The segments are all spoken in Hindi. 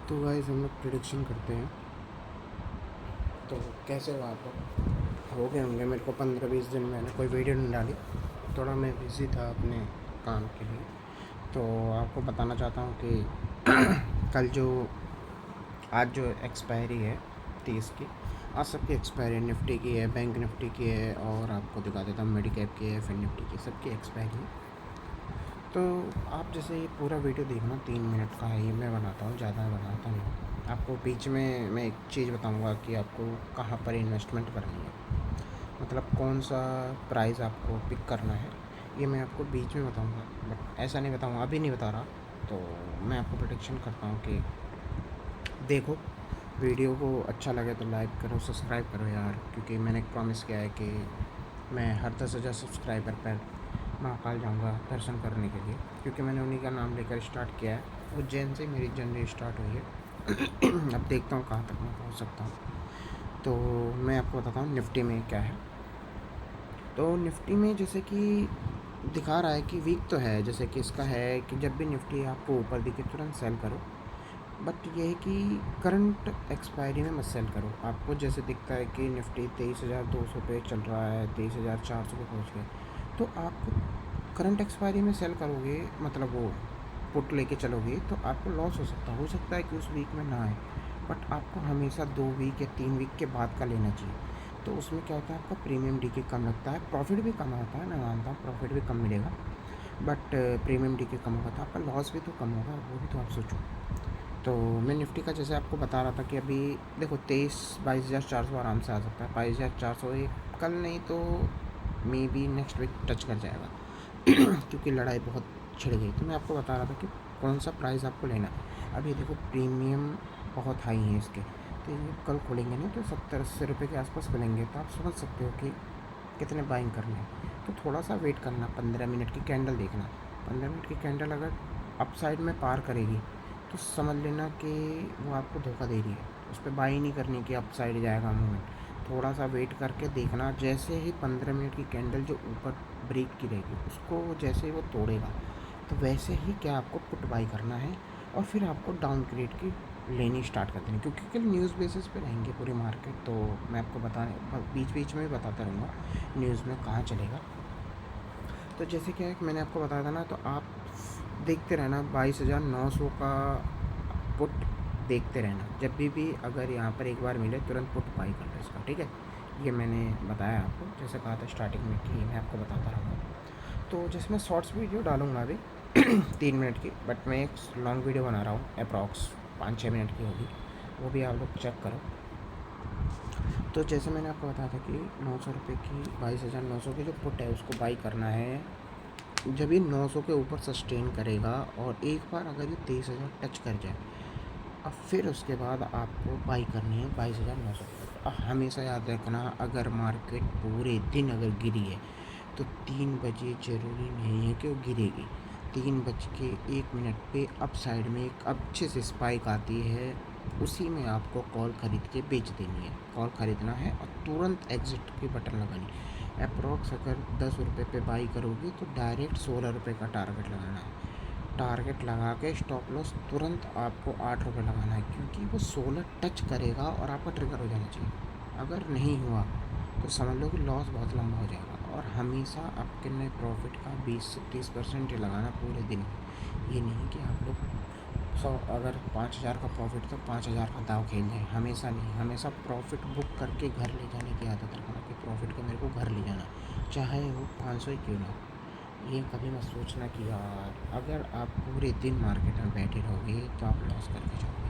तो गाइस हम लोग प्रिडिक्शन करते हैं। तो कैसे हो आप लोग? हो गए होंगे। मेरे को 15-20 दिन मैंने कोई वीडियो नहीं डाली, थोड़ा मैं बिज़ी था अपने काम के लिए। तो आपको बताना चाहता हूँ कि कल जो आज जो एक्सपायरी है 30 की, आज सबकी एक्सपायरी निफ्टी की है, बैंक निफ्टी की है, और आपको दिखा देता हूँ मेडिकैप की है, फिन निफ्टी की, सबकी एक्सपायरी है। तो आप जैसे ये पूरा वीडियो देखना 3 मिनट का है, ये मैं बनाता हूँ, ज़्यादा बनाता नहीं हूँ। आपको बीच में मैं एक चीज़ बताऊँगा कि आपको कहाँ पर इन्वेस्टमेंट करनी है, मतलब कौन सा प्राइस आपको पिक करना है, ये मैं आपको बीच में बताऊँगा। बट ऐसा नहीं बताऊँगा, अभी नहीं बता रहा। तो मैं आपको प्रोडिक्शन करता हूँ कि देखो, वीडियो को अच्छा लगे तो लाइक करो, सब्सक्राइब करो यार, क्योंकि मैंने एक प्रॉमिस किया है कि मैं हर 10,000 सब्सक्राइबर पर महाकाल जाऊँगा दर्शन करने के लिए, क्योंकि मैंने उन्हीं का नाम लेकर स्टार्ट किया है। उज्जैन से मेरी जर्नी स्टार्ट हुई है। अब देखता हूँ कहाँ तक मैं पहुँच सकता हूँ। तो मैं आपको बताता हूँ निफ्टी में क्या है। तो निफ्टी में जैसे कि दिखा रहा है कि वीक तो है, जैसे कि इसका है कि जब भी निफ्टी आपको ऊपर दिखे तुरंत सेल करो। बट ये है कि करंट एक्सपायरी में मत सेल करो। आपको जैसे दिखता है कि निफ्टी 23,200 पे चल रहा है, 23,400 पे पहुँच गए, तो आप करंट एक्सपायरी में सेल करोगे, मतलब वो पुट लेके चलोगे, तो आपको लॉस हो सकता है कि उस वीक में ना आए। बट आपको हमेशा 2 वीक या 3 वीक के बाद का लेना चाहिए। तो उसमें क्या होता है, आपका प्रीमियम डी के कम लगता है, प्रॉफिट भी कम होता है, मैं मानता हूँ प्रॉफिट भी कम मिलेगा, बट प्रीमियम डी के कम होगा तो आपका लॉस भी तो कम होगा, वो भी तो आप सोचो। तो मैं निफ्टी का जैसे आपको बता रहा था कि अभी देखो 22,000-22,400 आराम से आ सकता है। 22,400 एक कल नहीं तो maybe next week touch कर जाएगा। क्योंकि लड़ाई बहुत छिड़ गई। तो मैं आपको बता रहा था कि कौन सा प्राइस आपको लेना है। अभी देखो प्रीमियम बहुत हाई है इसके, तो ये कल खुलेंगे नहीं तो 70-80 रुपये के आसपास खुलेंगे, तो आप समझ सकते हो कि कितने बाइंग करना है। तो थोड़ा सा वेट करना, 15 मिनट की कैंडल देखना। 15 मिनट की कैंडल अगर अप साइड में पार करेगी तो समझ लेना कि वो आपको धोखा दे रही है। उस पर बाई नहीं करनी कि अप साइड जाएगा मूवमेंट। थोड़ा सा वेट करके देखना, जैसे ही 15 मिनट की कैंडल जो ऊपर ब्रेक की रहेगी उसको जैसे ही वो तोड़ेगा, तो वैसे ही क्या आपको पुट बाई करना है, और फिर आपको डाउन ग्रेड की लेनी स्टार्ट कर देनी, क्योंकि कल न्यूज़ बेसिस पे रहेंगे पूरी मार्केट। तो मैं आपको बीच बीच में भी बताता रहूँगा न्यूज़ में कहाँ चलेगा। तो जैसे क्या है कि मैंने आपको बताया था ना, तो आप देखते रहना 22,900 का पुट, देखते रहना। जब भी अगर यहाँ पर एक बार मिले तुरंत पुट बाई कर लो इसका, ठीक है। ये मैंने बताया आपको, जैसे कहा था स्टार्टिंग में कि मैं आपको बताता रहूँगा। तो जैसे मैं शॉर्ट्स वीडियो डालूँगा अभी 3 मिनट की, बट मैं एक लॉन्ग वीडियो बना रहा हूँ, अप्रॉक्स 5-6 मिनट की होगी, वो भी आप लोग चेक करो। तो जैसे मैंने आपको बताया था कि 900 रुपये की 22,900 की जो पुट है उसको बाई करना है जब ये 900 के ऊपर सस्टेन करेगा, और एक बार अगर ये 23,000 टच कर जाए, अब फिर उसके बाद आपको बाई करनी है 22,900। अब हमेशा याद रखना, अगर मार्केट पूरे दिन अगर गिरी है तो 3 बजे ज़रूरी नहीं है कि वो गिरेगी। 3 बज के 1 मिनट पे अप साइड में एक अच्छे से स्पाइक आती है, उसी में आपको कॉल ख़रीद के बेच देनी है। कॉल ख़रीदना है और तुरंत एग्ज़िट की बटन लगानी है। अप्रॉक्स अगर 10 रुपये पे बाई करोगे तो डायरेक्ट 16 रुपये का टारगेट लगाना है। टारगेट लगा के स्टॉप लॉस तुरंत आपको 8 रुपये लगाना है, क्योंकि वो 16 टच करेगा और आपका ट्रिगर हो जाना चाहिए। अगर नहीं हुआ तो समझ लो कि लॉस बहुत लंबा हो जाएगा। और हमेशा आपके प्रॉफिट का 20 से 30% ही लगाना पूरे दिन। ये नहीं कि आप लोग 100 अगर 5,000 का प्रॉफिट तो 5,000 का दाव खेल जाए, हमेशा नहीं। हमेशा प्रॉफिट बुक करके घर ले जाने की आदत रखना कि प्रॉफिट का मेरे को घर ले जाना, चाहे वो 500 ही क्यों ना। ये कभी मत सोचना कि यार अगर आप पूरे दिन मार्केट में बैठे रहोगे तो आप लॉस करके जाओगे।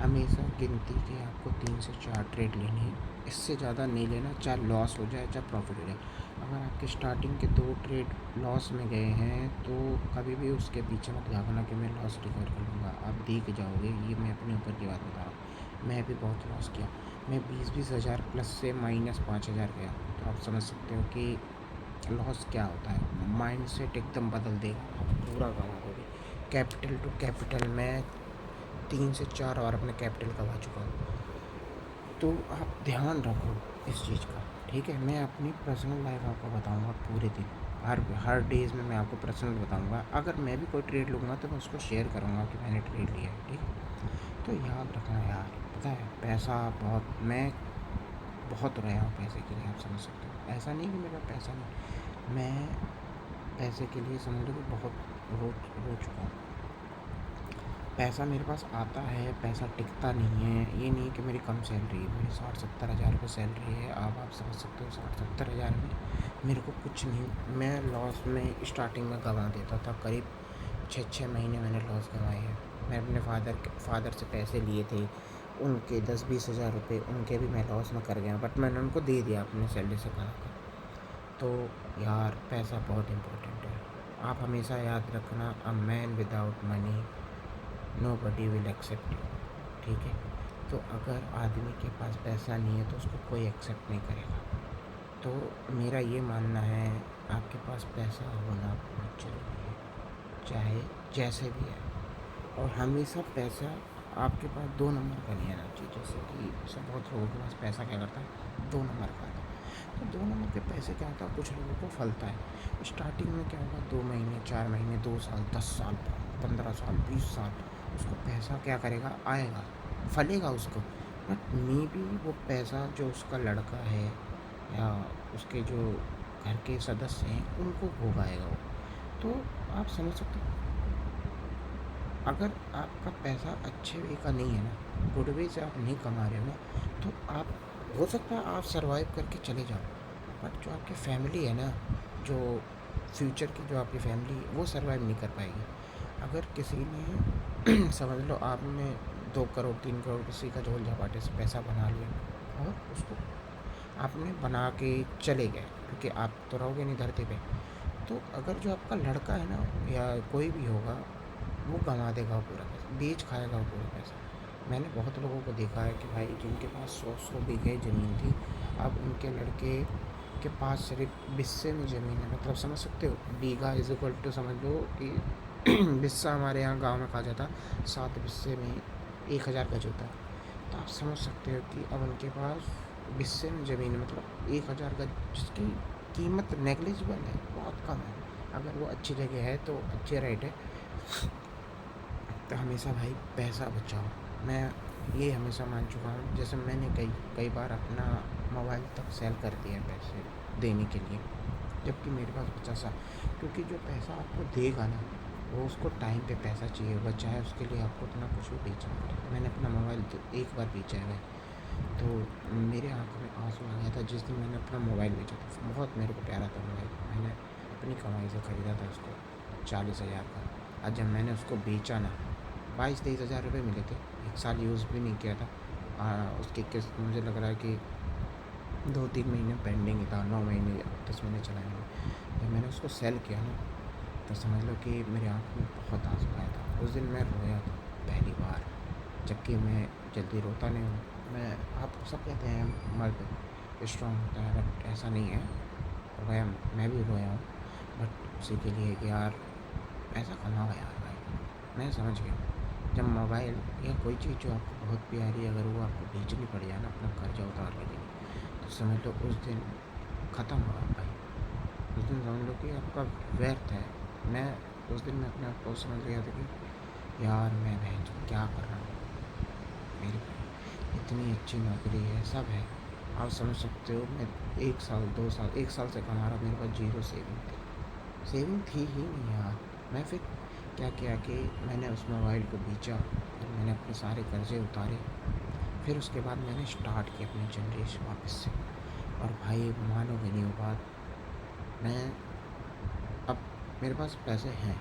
हमेशा गिनती के आपको 3 से 4 ट्रेड लेने हैं, इससे ज़्यादा नहीं लेना, चाहे लॉस हो जाए चाहे प्रॉफिट हो जाए। अगर आपके स्टार्टिंग के 2 ट्रेड लॉस में गए हैं तो कभी भी उसके पीछे मत भागना कि मैं लॉस रिकवर कर लूँगा, आप देख जाओगे। ये मैं अपने ऊपर की बात बता रहा हूँ, मैं भी बहुत लॉस किया। मैं 20-20 हज़ार प्लस से -5,000 गया, तो आप समझ सकते हो कि लॉस क्या होता है। माइंड सेट एकदम बदल देगा, आप पूरा गंवा दोगे। कैपिटल टू कैपिटल मैं 3 से 4 बार अपने कैपिटल गंवा चुका हूँ। तो आप ध्यान रखो इस चीज़ का, ठीक है। मैं अपनी पर्सनल लाइफ आपको बताऊंगा पूरे दिन, हर डेज़ में मैं आपको पर्सनल बताऊंगा। अगर मैं भी कोई ट्रेड लूँगा तो मैं उसको शेयर करूँगा कि मैंने ट्रेड लिया है, ठीक है। तो याद रखना यार, पता है पैसा मैं बहुत रोया हूँ पैसे के लिए, आप समझ सकते हो। ऐसा नहीं कि मेरे पास पैसा नहीं, मैं पैसे के लिए समझ लो कि बहुत रो चुका हूँ। पैसा मेरे पास आता है, पैसा टिकता नहीं है। ये नहीं कि मेरी कम सैलरी है, मेरी 60-70 हज़ार रुपये सैलरी है। आप समझ सकते हो 60-70 हज़ार में मेरे को कुछ नहीं, मैं लॉस में स्टार्टिंग में गंवा देता था। करीब 6 महीने मैंने लॉस गंवाए हैं। मैं अपने फादर से पैसे लिए थे, उनके 10-20 हज़ार रुपये उनके भी मैं लॉस में कर गया, बट मैंने उनको दे दिया अपने सैलरी से कमा कर। तो यार पैसा बहुत इम्पोर्टेंट है। आप हमेशा याद रखना, a man without money nobody will accept you, ठीक है। तो अगर आदमी के पास पैसा नहीं है तो उसको कोई एक्सेप्ट नहीं करेगा। तो मेरा ये मानना है आपके पास पैसा होना बहुत ज़रूरी है, चाहे जैसे भी है। और हमेशा पैसा आपके पास 2 नंबर का नहीं आना चाहिए। जैसे कि सब बहुत लोगों के पास पैसा क्या करता है, 2 नंबर का आता है। तो 2 नंबर के पैसे क्या होता है, कुछ लोगों को फलता है। स्टार्टिंग में क्या होगा, 2 महीने, 4 महीने, 2 साल, 10 साल, 15 साल, 20 साल उसको पैसा क्या करेगा, आएगा, फलेगा उसको। बट मे बी वो पैसा जो उसका लड़का है या उसके जो घर के सदस्य हैं उनको भोग आएगा वो। तो आप समझ सकते हो, अगर आपका पैसा अच्छे वे का नहीं है ना, गुड वे से आप नहीं कमा रहे हो ना, तो आप हो सकता है आप सर्वाइव करके चले जाओ। बट जो आपकी फैमिली है ना, जो फ्यूचर की जो आपकी फैमिली है वो सर्वाइव नहीं कर पाएगी। अगर किसी ने समझ लो आपने 2 करोड़ 3 करोड़ किसी का झोल झपाटे से पैसा बना लिया और उसको आपने बना के चले गए, क्योंकि आप तो रहोगे नहीं धरती पे। तो अगर जो आपका लड़का है ना या कोई भी होगा, वो गंवा देगा वो पूरा पैसा, बेच खाएगा वो पूरा पैसा। मैंने बहुत लोगों को देखा है कि भाई जिनके पास 100 बीघे ज़मीन थी, अब उनके लड़के के पास सिर्फ बिस्से में ज़मीन है। मतलब समझ सकते हो, बीघा इज इक्वल टू समझ लो कि बिस्सा हमारे यहाँ गांव में कहा जाता, 7 बिस्से में 1000 गज होता है। तो आप समझ सकते हो कि अब उनके पास बिस्से में ज़मीन है, मतलब 1000 गज, जिसकी कीमत नेग्लिजिबल है, बहुत कम है। अगर वो अच्छी जगह है तो अच्छे रेट है। तो हमेशा भाई पैसा बचाओ। मैं ये हमेशा मान चुका हूँ, जैसे मैंने कई बार अपना मोबाइल तक सेल कर दिया पैसे देने के लिए, जबकि मेरे पास बचा सा। क्योंकि जो पैसा आपको देगा ना, वो उसको टाइम पे पैसा चाहिए होगा, चाहे उसके लिए आपको इतना कुछ भी बेचना पड़े। मैंने अपना मोबाइल तो एक बार बेचा है भाई, तो मेरे आँख में आंसू आ गया था जिस दिन मैंने अपना मोबाइल बेचा था। बहुत मेरे को प्यारा था मोबाइल, मैंने अपनी कमाई से ख़रीदा था उसको 40,000 का। आज जब मैंने उसको बेचा ना, 22-23 हज़ार रुपये मिले थे, 1 साल यूज़ भी नहीं किया था। उसकी किस्त मुझे लग रहा है कि 2-3 महीने पेंडिंग ही था, 9 महीने 10 महीने चलाए हुए। जब मैंने उसको सेल किया ना, तो समझ लो कि मेरे आँख में बहुत आंसू आया था। उस दिन मैं रोया था पहली बार, जबकि मैं जल्दी रोता नहीं हूँ। मैं, आप सब कहते हैं मर्द स्ट्रॉन्ग होता है, बट ऐसा नहीं है। रोया, मैं भी रोया हूँ, बट उसी के लिए कि यार पैसा कमाओ यार भाई। मैं समझ गया, जब मोबाइल या कोई चीज़ जो आपको बहुत प्यारी है, अगर वो आपको बेचनी पड़ जाए ना अपना कर्जा उतार के लिए, तो समझ लो उस दिन ख़त्म हुआ भाई। उस दिन समझ लो कि आपका व्यर्थ है। मैं उस दिन मैं अपने आप को समझ गया था कि यार मैं क्या कर रहा हूँ, मेरी इतनी अच्छी नौकरी है, सब है। आप समझ सकते हो, मैं 1 साल 2 साल 1 साल से कमा रहा, मेरे पास ज़ीरो सेविंग थी ही नहीं यार। मैं फिर क्या किया कि मैंने उस मोबाइल को बेचा, फिर मैंने अपने सारे कर्ज़े उतारे, फिर उसके बाद मैंने स्टार्ट की अपनी जनरेशन वापस से। और भाई मानोगे नहीं वो बात, मैं अब मेरे पास पैसे हैं।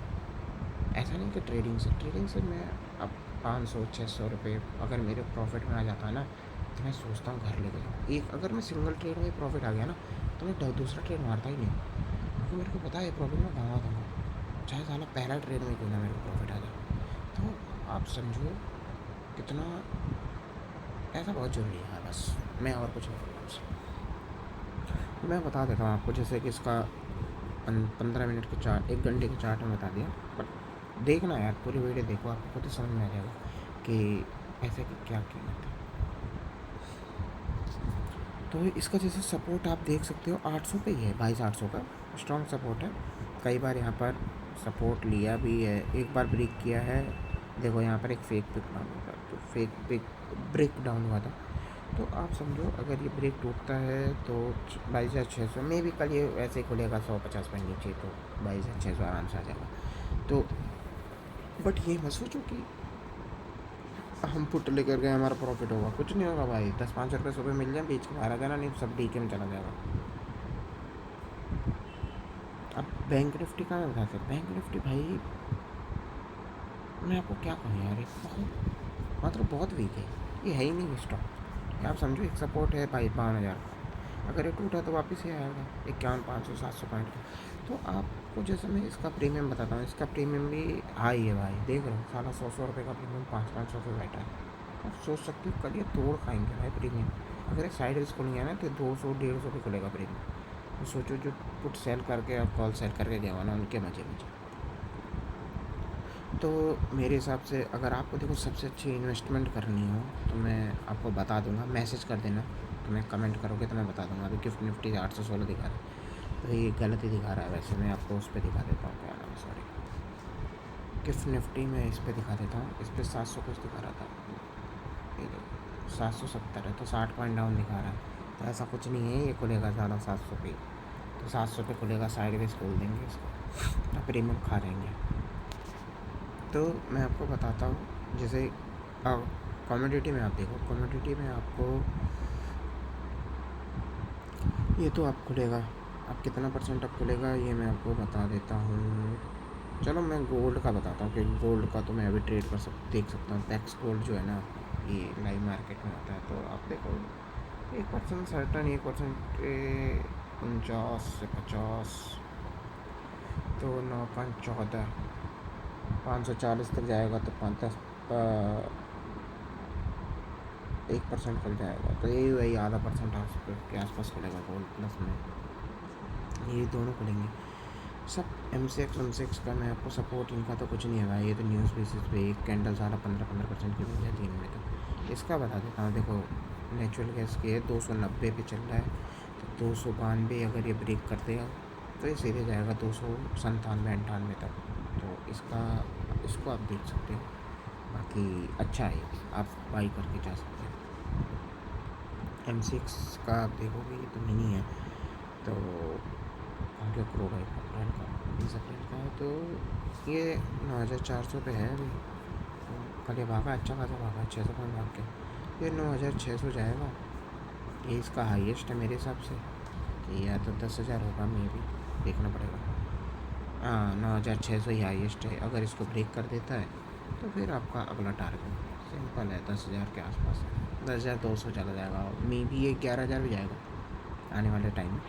ऐसा नहीं कि ट्रेडिंग से मैं अब 500-600 रुपये अगर मेरे प्रॉफिट में आ जाता है ना, तो मैं सोचता हूँ घर ले जाऊँ। एक अगर मैं सिंगल ट्रेड में प्रॉफिट आ गया ना, तो मैं दूसरा ट्रेड मारता ही नहीं, क्योंकि मेरे को पता है प्रॉफिट में गंवा दूँगा, चाहे साला पहला ट्रेड में क्यों ना मेरे को प्रॉफिट आ जाए। तो आप समझो कितना पैसा बहुत ज़रूरी है। बस मैं और कुछ नहीं बोलूँगा आपसे। मैं बता देता हूँ आपको, जैसे कि इसका 15 मिनट के चार्ट, 1 घंटे के चार्ट में बता दिया, बट देखना यार पूरी वीडियो देखो, आपको खुद ही समझ में आ जाएगा कि पैसे की क्या कीमत है। तो इसका जैसे सपोर्ट आप देख सकते हो 800 पे ही है, 2200 का स्ट्रॉन्ग सपोर्ट है। कई बार यहाँ पर सपोर्ट लिया भी है, एक बार ब्रेक किया है। देखो यहाँ पर एक फेक पिक मारूंगा, तो फेक ब्रेक डाउन हुआ था। तो आप समझो अगर ये ब्रेक टूटता है तो 22,600 में भी कल ये ऐसे ही खुलेगा 150 पॉइंट नीचे, तो 22,600 आराम से आ जाएगा। तो बट ये मत सोचो कि हम पुट लेकर गए हमारा प्रॉफिट होगा, कुछ नहीं होगा भाई। 10-5 रुपये मिल जाए बीच के बाहर आ जाना, नहीं सब डीके में चला जाएगा। अब बैंक निफ्टी कहाँ है बताते? बैंक निफ्टी भाई मैं आपको क्या कहूँ यार, बहुत मतलब बहुत वीक है, ये है ही नहीं स्टॉक। आप समझो एक सपोर्ट है भाई 52,000 का, अगर ये टूटा तो वापस ही आएगा 51,500-700 पॉइंट का। तो आपको जैसे मैं इसका प्रीमियम बताता हूँ, इसका प्रीमियम भी हाई है भाई, देख रहे हो साला 100 रुपये का प्रीमियम 500 पे बैठा है। आप सोच सकते हो कल ये तोड़ खाएंगे भाई प्रीमियम। अगर ये साइड वेज खुलेंगे ना तो 200-150 पे खुलेगा प्रीमियम। तो सोचो जो पुट सेल करके और कॉल सेल करके गया ना, उनके मजे मजे। तो मेरे हिसाब से अगर आपको देखो सबसे अच्छी इन्वेस्टमेंट करनी हो तो मैं आपको बता दूंगा, मैसेज कर देना, तो मैं कमेंट करोगे तो मैं बता दूंगा। अभी गिफ्ट निफ्टी 816 दिखा रहा है, तो ये गलत ही दिखा रहा है। वैसे मैं आपको उस पर दिखा देता हूँ, क्या नाम है, सॉरी, गिफ्ट निफ्टी में इस पर दिखा देता हूँ। इस पर 700 कुछ दिखा रहा था, ये 770 है, तो 60 पॉइंट डाउन दिखा रहा है। तो ऐसा कुछ नहीं है, ये खुलेगा ज़्यादा 700 पे, तो 700 पे खुलेगा, साइड वेज खोल देंगे इसको, तो प्रीमियम खा जाएंगे। तो मैं आपको बताता हूँ, जैसे कमोडिटी में आप देखो, कमोडिटी में आपको ये तो आप खुलेगा, अब कितना परसेंट अब खुलेगा ये मैं आपको बता देता हूँ। चलो मैं गोल्ड का बताता हूँ, क्योंकि गोल्ड का तो मैं अभी ट्रेड देख सकता हूँ। पैक्स गोल्ड जो है ना, ये लाइव मार्केट में आता है, तो आप देखो 1% सर्टन, 1% 49 से 50, तो 9.14, 540 तक जाएगा तो 1% खुल जाएगा, तो ये वही आधा परसेंट के आसपास खुलेगा गोल्ड प्लस में, ये दोनों खुलेंगे सब। MCX का मैं आपको सपोर्ट इनका तो कुछ नहीं है भाई, ये तो न्यूज़ बेसिस पे एक कैंडल सारा 15% की मिल जाती है इनमें। तो इसका बता देता हूँ, देखो नेचुरल गैस की है 290 पे चल रहा है, तो 292 अगर ये ब्रेक कर देगा तो ये सीधे जाएगा 297-98 तक। तो इसको आप देख सकते हो, बाकी अच्छा है, आप बाई करके जा सकते हैं। MCX का आप देखोगे ये तो मिनी है, तो आगे क्रूड है अप्रैल का, 20 अप्रैल का है, तो ये 9,400 पे है अभी। तो कल ये भागा, अच्छा खासा भागा, 600 पॉइंट भाग के ये 9,600 जाएगा। ये इसका हाईएस्ट है मेरे हिसाब से, कि या तो 10,000 होगा, मे भी देखना पड़ेगा। हाँ 9,600 ही हाईएस्ट है। अगर इसको ब्रेक कर देता है तो फिर आपका अगला टारगेट सिंपल है 10,000 के आसपास, 10,200 चला जाएगा, मे भी ये 11,000 भी जाएगा आने वाले टाइम में।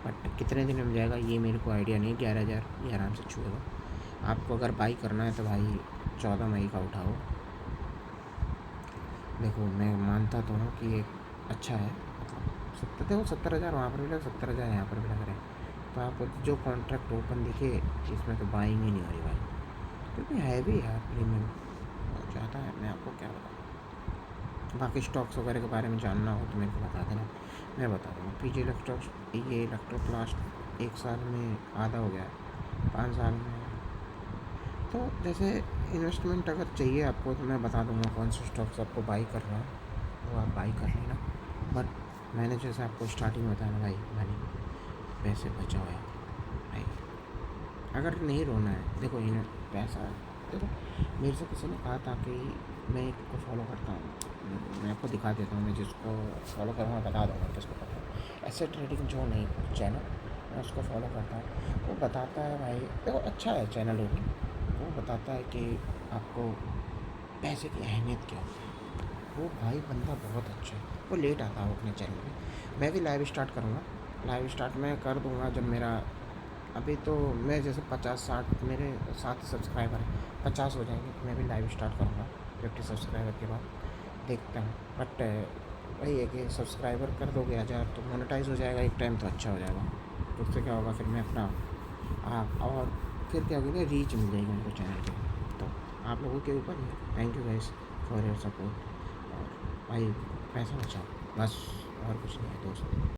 बट कितने दिन में जाएगा ये मेरे को आइडिया नहीं। 11,000 ये आराम से छूएगा। आपको अगर बाई करना है तो भाई 14 मई का उठाओ। देखो मैं मानता तो हूँ कि ये अच्छा है, मतलब देखो 70,000 वहाँ पर भी लग, 70,000 यहाँ पर भी लग रहे हैं। तो आपको जो कॉन्ट्रैक्ट ओपन दिखे इसमें तो बाइंग ही नहीं हो रही भाई, क्योंकि है भी यार प्रीमियम बहुत ज़्यादा है। मैं आपको क्या बताऊँ, बाकी स्टॉक्स वगैरह के बारे में जानना हो तो मेरे को बता देना, मैं बता दूँगा। PG इलेक्ट्रॉक्स, ये इलेक्ट्रोप्लास्ट 1 साल में आधा हो गया है, 5 साल में। तो जैसे इन्वेस्टमेंट अगर चाहिए आपको तो मैं बता दूँगा कौन से स्टॉक्स आपको बाई करना है, तो आप बाई कर लेना। बट मैंने जैसे आपको स्टार्टिंग में बताया ना भाई, मैंने पैसे बचाओ यार भाई, अगर नहीं रोना है। देखो इन्हें पैसा, देखो मेरे से किसी ने कहा था कि मैं एक को फॉलो करता हूँ, मैं आपको दिखा देता हूँ, मैं जिसको फॉलो करूँगा बता दूँगा किसको करता हूँ। ऐसे ट्रेडिंग जो नहीं चैनल, मैं उसको फॉलो करता हूँ। वो बताता है भाई, देखो अच्छा है चैनल, वो बताता है कि आपको पैसे की अहमियत क्या होती है। वो भाई बंदा बहुत अच्छा है, वो लेट आता है अपने चैनल में। मैं भी लाइव स्टार्ट करूँगा, लाइव स्टार्ट मैं कर दूँगा जब मेरा, अभी तो मैं जैसे 50-60 मेरे 7 सब्सक्राइबर हैं, 50 हो जाएंगे तो मैं भी लाइव स्टार्ट करूँगा 50 सब्सक्राइबर के बाद, देखता हूँ। बट वही है कि सब्सक्राइबर कर दोगे 1000 तो मोनेटाइज हो जाएगा एक टाइम, तो अच्छा हो जाएगा। तो उससे क्या होगा, फिर मैं अपना और फिर क्या होगा, रीच मिल जाएगी मेरे चैनल की। तो आप लोगों के ऊपर ही। Thank you guys for your support, और भाई पैसा बचाओ बस, और कुछ नहीं है दोस्त।